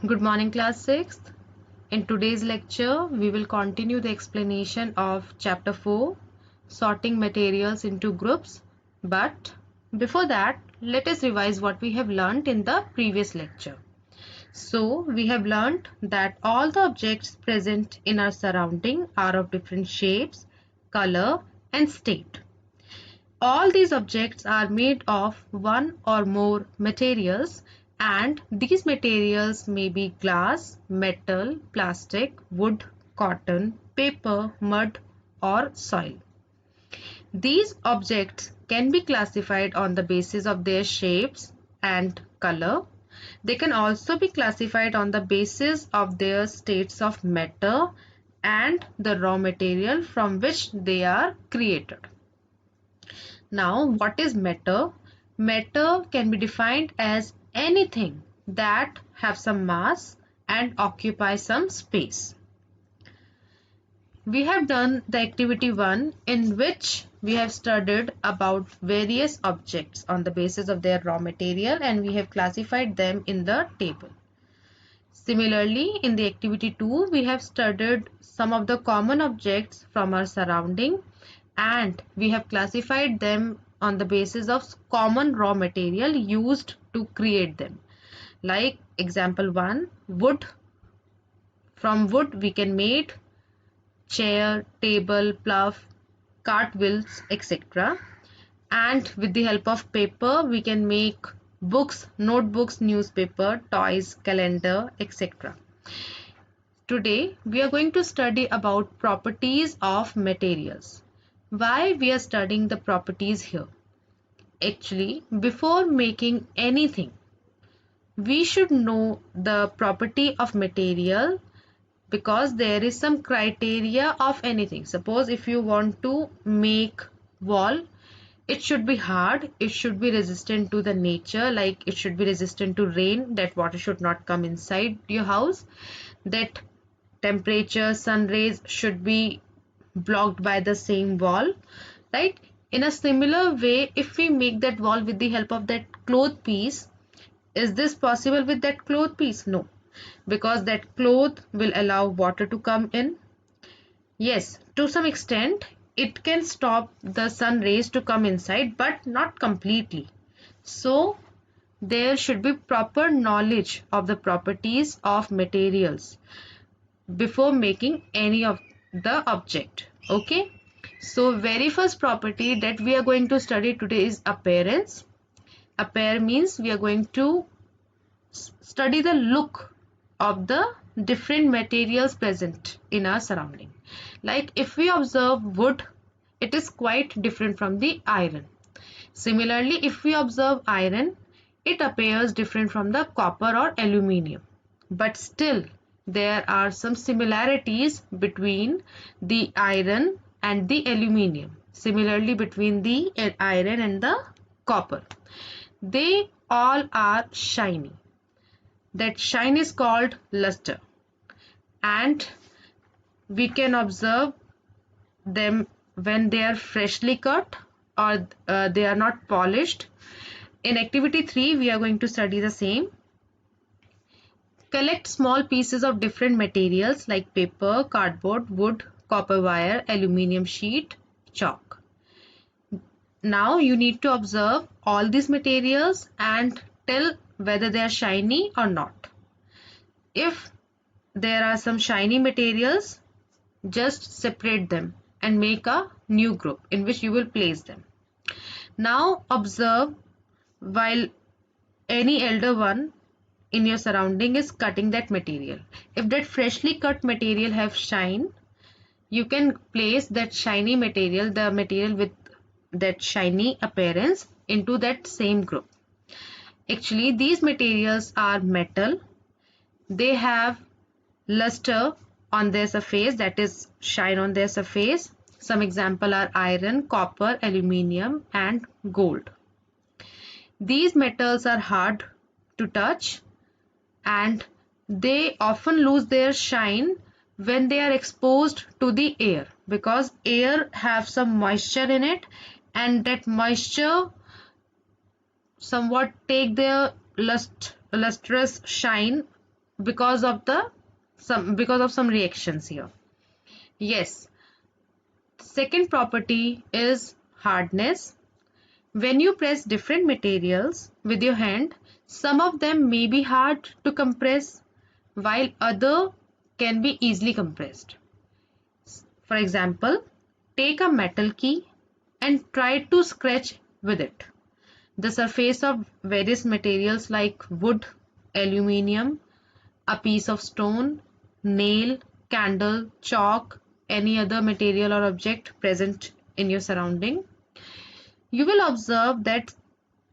Good morning, class 6th. In today's lecture, we will continue the explanation of chapter 4, sorting materials into groups. But before that, let us revise what we have learnt in the previous lecture. So, we have learnt that all the objects present in our surrounding are of different shapes, color, and state. All these objects are made of one or more materials, and these materials may be glass, metal, plastic, wood, cotton, paper, mud, or soil. These objects can be classified on the basis of their shapes and color. They can also be classified on the basis of their states of matter and the raw material from which they are created. Now, what is matter? Matter can be defined as anything that have some mass and occupy some space. We have done the activity 1 in which we have studied about various objects on the basis of their raw material and we have classified them in the table. Similarly, in the activity 2, we have studied some of the common objects from our surrounding and we have classified them on the basis of common raw material used to create them. Like example 1, wood. From wood we can make chair, table, plough, cartwheels, etc. And with the help of paper we can make books, notebooks, newspaper, toys, calendar, etc. Today we are going to study about properties of materials. Why we are studying the properties here? Actually, before making anything, we should know the property of material because there is some criteria of anything. Suppose if you want to make wall, it should be hard, it should be resistant to the nature, like it should be resistant to rain, that water should not come inside your house, that temperature, sun rays should be blocked by the same wall, right? In a similar way, if we make that wall with the help of that cloth piece, is this possible with that cloth piece? No, because that cloth will allow water to come in. Yes, to some extent it can stop the sun rays to come inside, but not completely. So there should be proper knowledge of the properties of materials before making any of the object. Okay, so very first property that we are going to study today is appearance. Appear means we are going to study the look of the different materials present in our surrounding. Like if we observe wood, it is quite different from the iron. Similarly, if we observe iron, it appears different from the copper or aluminium. But still, there are some similarities between the iron and the aluminium. Similarly, between the iron and the copper. They all are shiny. That shine is called luster. And we can observe them when they are freshly cut or they are not polished. In activity 3, we are going to study the same. Collect small pieces of different materials like paper, cardboard, wood, copper wire, aluminium sheet, chalk. Now you need to observe all these materials and tell whether they are shiny or not. If there are some shiny materials, just separate them and make a new group in which you will place them. Now observe while any elder one in your surrounding is cutting that material. If that freshly cut material have shine, you can place that shiny material, the material with that shiny appearance, into that same group. Actually, these materials are metal. They have luster on their surface, that is shine on their surface. Some example are iron, copper, aluminium and gold. These metals are hard to touch and they often lose their shine when they are exposed to the air, because air have some moisture in it and that moisture somewhat take their lustrous shine because of some reactions here. Yes. Second property is hardness. When you press different materials with your hand, some of them may be hard to compress while other can be easily compressed. For example, take a metal key and try to scratch with it. The surface of various materials like wood, aluminium, a piece of stone, nail, candle, chalk, any other material or object present in your surrounding. You will observe that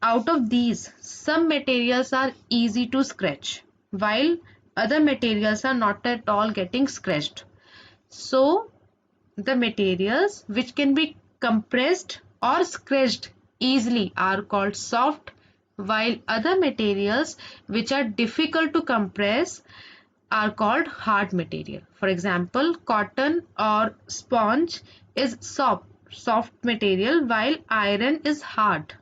out of these, some materials are easy to scratch, while other materials are not at all getting scratched. So, the materials which can be compressed or scratched easily are called soft, while other materials which are difficult to compress are called hard material. For example, cotton or sponge is soft material while iron is hard.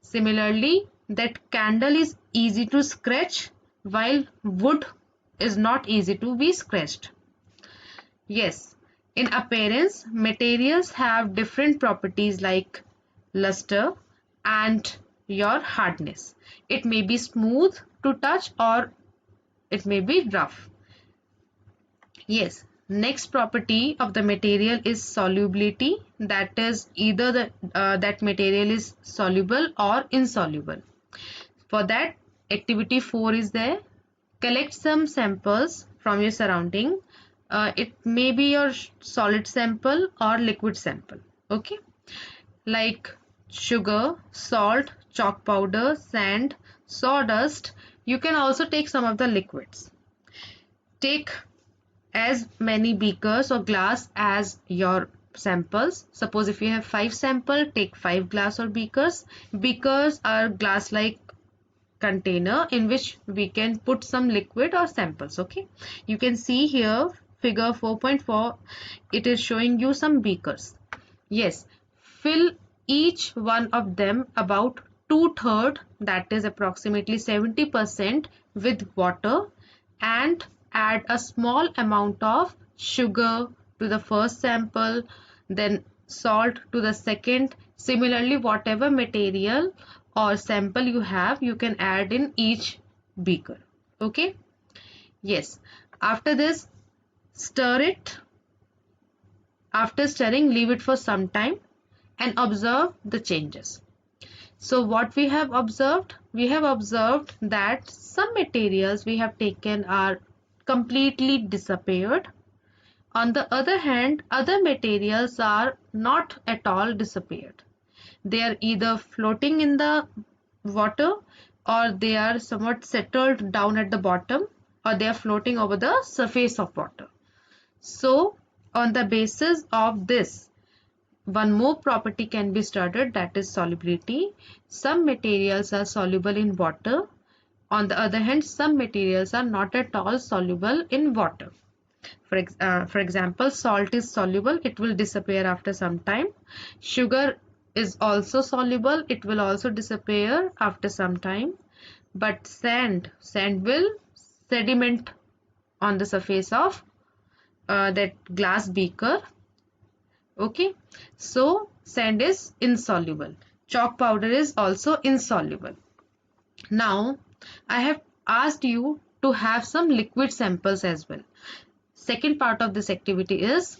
Similarly, that candle is easy to scratch while wood is not easy to be scratched. Yes, in appearance, materials have different properties like luster and your hardness. It may be smooth to touch or it may be rough. Yes, next property of the material is solubility. That is either that material is soluble or insoluble. For that, activity 4 is there. Collect some samples from your surrounding. It may be your solid sample or liquid sample. Okay, like sugar, salt, chalk powder, sand, sawdust. You can also take some of the liquids. Take as many beakers or glass as your samples. Suppose if you have 5 samples, take 5 glass or beakers. Beakers are glass like container in which we can put some liquid or samples. Okay, you can see here figure 4.4, it is showing you some beakers. Yes, fill each one of them about 2/3, that is approximately 70% with water, and add a small amount of sugar to the first sample, then salt to the second. Similarly, whatever material or sample you have, you can add in each beaker. Okay, yes, after this, stir it. After stirring, leave it for some time and observe the changes. So what we have observed? We have observed that some materials we have taken are completely disappeared. On the other hand, other materials are not at all disappeared. They are either floating in the water or they are somewhat settled down at the bottom, or they are floating over the surface of water. So on the basis of this, one more property can be studied, that is solubility. Some materials are soluble in water. On the other hand, some materials are not at all soluble in water. For example, salt is soluble, it will disappear after some time. Sugar is also soluble, it will also disappear after some time. But sand will sediment on the surface of that glass beaker. Okay, so sand is insoluble. Chalk powder is also insoluble. Now, I have asked you to have some liquid samples as well. Second part of this activity is,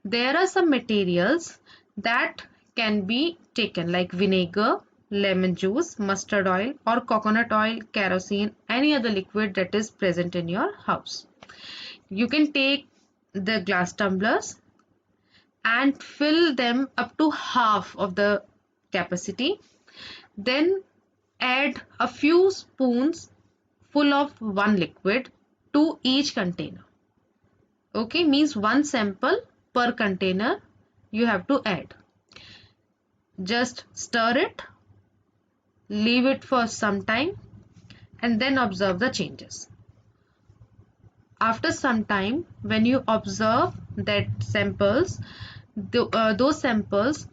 there are some materials that can be taken like vinegar, lemon juice, mustard oil or coconut oil, kerosene, any other liquid that is present in your house. You can take the glass tumblers and fill them up to half of the capacity. Then add a few spoons full of one liquid to each container. Okay, means one sample per container you have to add. Just stir it, leave it for some time and then observe the changes. After some time, when you observe that samples, those samples,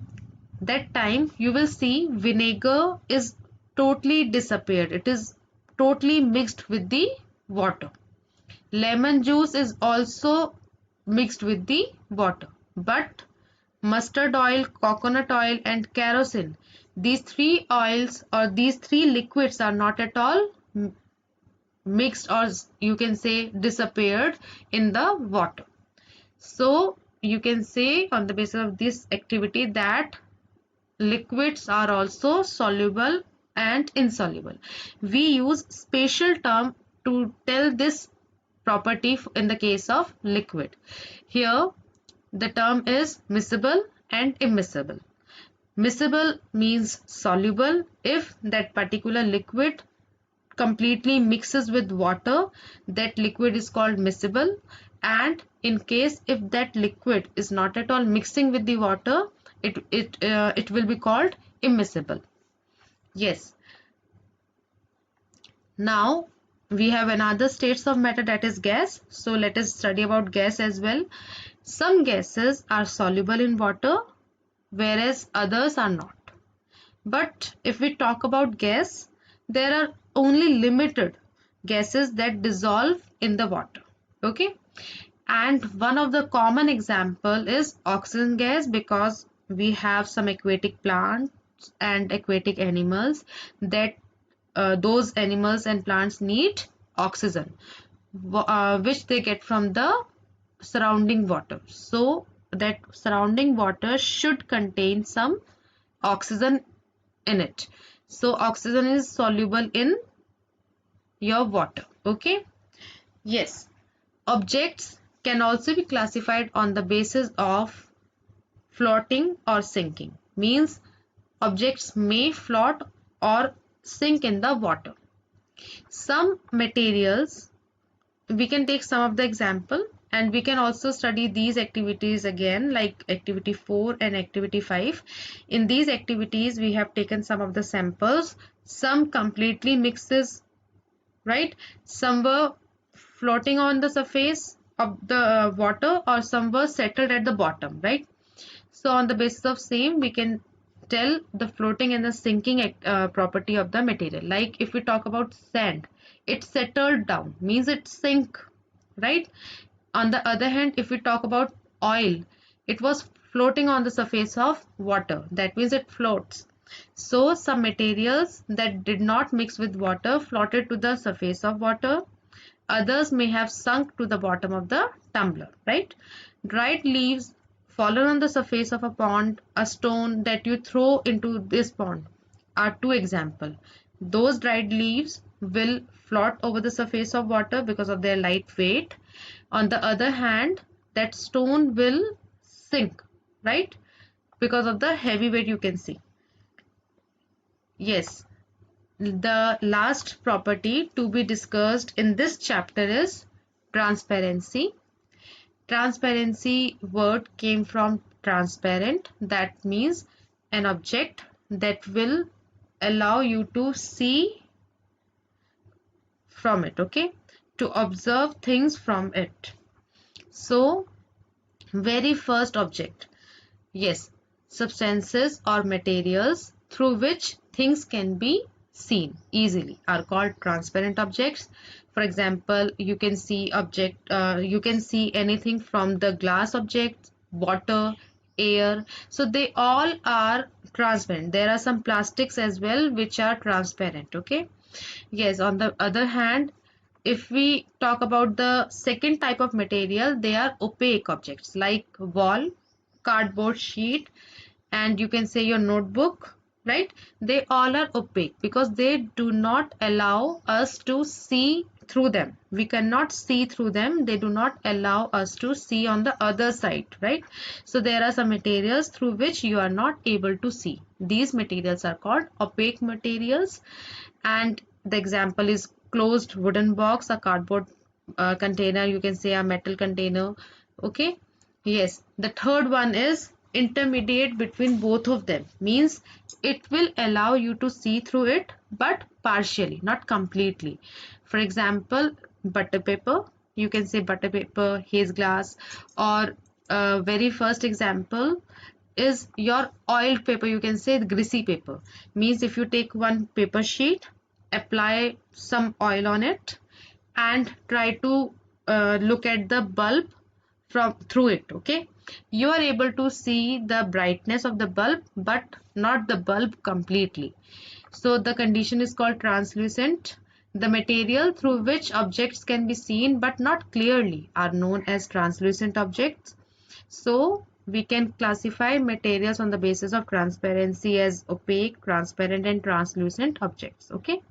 that time you will see vinegar is totally disappeared. It is totally mixed with the water. Lemon juice is also mixed with the water, but mustard oil, coconut oil and kerosene, these three oils or these three liquids are not at all mixed, or you can say disappeared in the water. So you can say on the basis of this activity that liquids are also soluble and insoluble. We use special term to tell this property in the case of liquid. Here the term is miscible and immiscible. Miscible means soluble if that particular liquid completely mixes with water, that liquid is called miscible. And in case if that liquid is not at all mixing with the water, it will be called immiscible. Yes. Now we have another states of matter, that is gas. So let us study about gas as well. Some gases are soluble in water, whereas others are not. But if we talk about gas, there are only limited gases that dissolve in the water. Okay. And one of the common example is oxygen gas, because we have some aquatic plants and aquatic animals that those animals and plants need oxygen, which they get from the surrounding water. So that surrounding water should contain some oxygen in it. So oxygen is soluble in your water. Okay. Yes. Objects can also be classified on the basis of floating or sinking. Means objects may float or sink in the water. Some materials, we can take some of the example, and we can also study these activities again, like activity 4 and activity 5. In these activities we have taken some of the samples. Some completely mixes, right? Some were floating on the surface of the water, or some were settled at the bottom, right? So on the basis of same, we can tell the floating and the sinking property of the material. Like if we talk about sand, it settled down, means it sink, right? On the other hand, if we talk about oil, it was floating on the surface of water, that means it floats. So some materials that did not mix with water floated to the surface of water. Others may have sunk to the bottom of the tumbler, right? Dried leaves fallen on the surface of a pond, a stone that you throw into this pond are two examples. Those dried leaves will float over the surface of water because of their light weight. On the other hand, that stone will sink, right? Because of the heavy weight you can see. Yes. The last property to be discussed in this chapter is transparency. Transparency word came from transparent, that means an object that will allow you to see from it, okay, to observe things from it. So very first object, yes, substances or materials through which things can be seen easily are called transparent objects. For example, you can see you can see anything from the glass objects, water, air. So they all are transparent. There are some plastics as well which are transparent. Okay. Yes. On the other hand, if we talk about the second type of material, they are opaque objects like wall, cardboard sheet, and you can say your notebook, right? They all are opaque because they do not allow us to see through them. We cannot see through them. They do not allow us to see on the other side, right? So there are some materials through which you are not able to see. These materials are called opaque materials, and the example is closed wooden box, a cardboard container, you can say a metal container. Okay. Yes. The third one is intermediate between both of them, means it will allow you to see through it but partially, not completely. For example, butter paper, you can say butter paper, haze glass, or very first example is your oiled paper, you can say greasy paper, means if you take one paper sheet, apply some oil on it, and try to look at the bulb from through it. Okay, you are able to see the brightness of the bulb but not the bulb completely. So the condition is called translucent. The material through which objects can be seen but not clearly are known as translucent objects. So we can classify materials on the basis of transparency as opaque, transparent and translucent objects. Okay.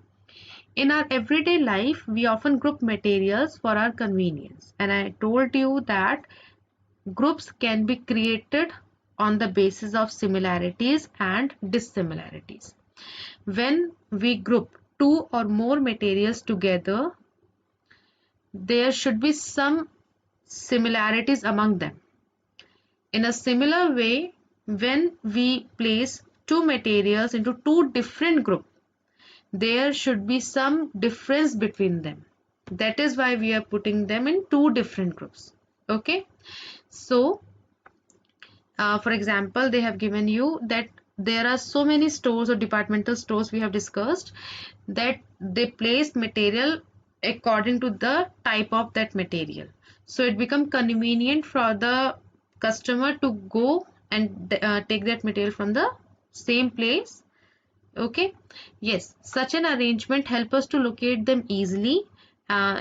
In our everyday life, we often group materials for our convenience. And I told you that groups can be created on the basis of similarities and dissimilarities. When we group two or more materials together, there should be some similarities among them. In a similar way, when we place two materials into two different groups, there should be some difference between them. That is why we are putting them in two different groups. Okay. So, for example, they have given you that there are so many stores or departmental stores we have discussed that they place material according to the type of that material. So it becomes convenient for the customer to go and take that material from the same place. Okay, yes, such an arrangement helps us to locate them easily.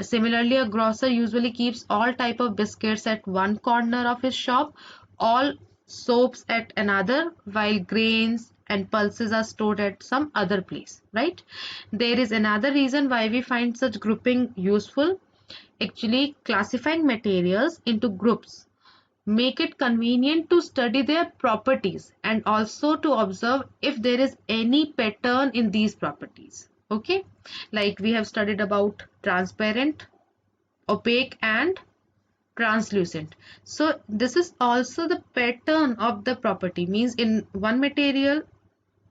Similarly, a grocer usually keeps all type of biscuits at one corner of his shop, all soaps at another, while grains and pulses are stored at some other place, right? There is another reason why we find such grouping useful. Actually, classifying materials into groups make it convenient to study their properties and also to observe if there is any pattern in these properties. Okay, like we have studied about transparent, opaque and translucent. So this is also the pattern of the property, means in one material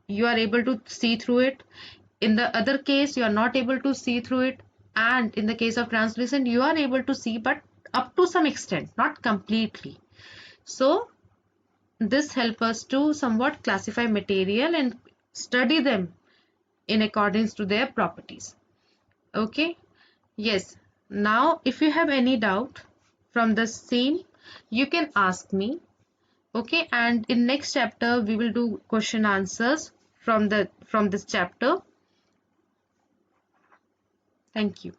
you are able to see through it, in the other case you are not able to see through it, and in the case of translucent you are able to see but up to some extent, not completely. So this helps us to somewhat classify material and study them in accordance to their properties. Okay, yes. Now if you have any doubt from the same, you can ask me. Okay, and in next chapter we will do question answers from this chapter. Thank you.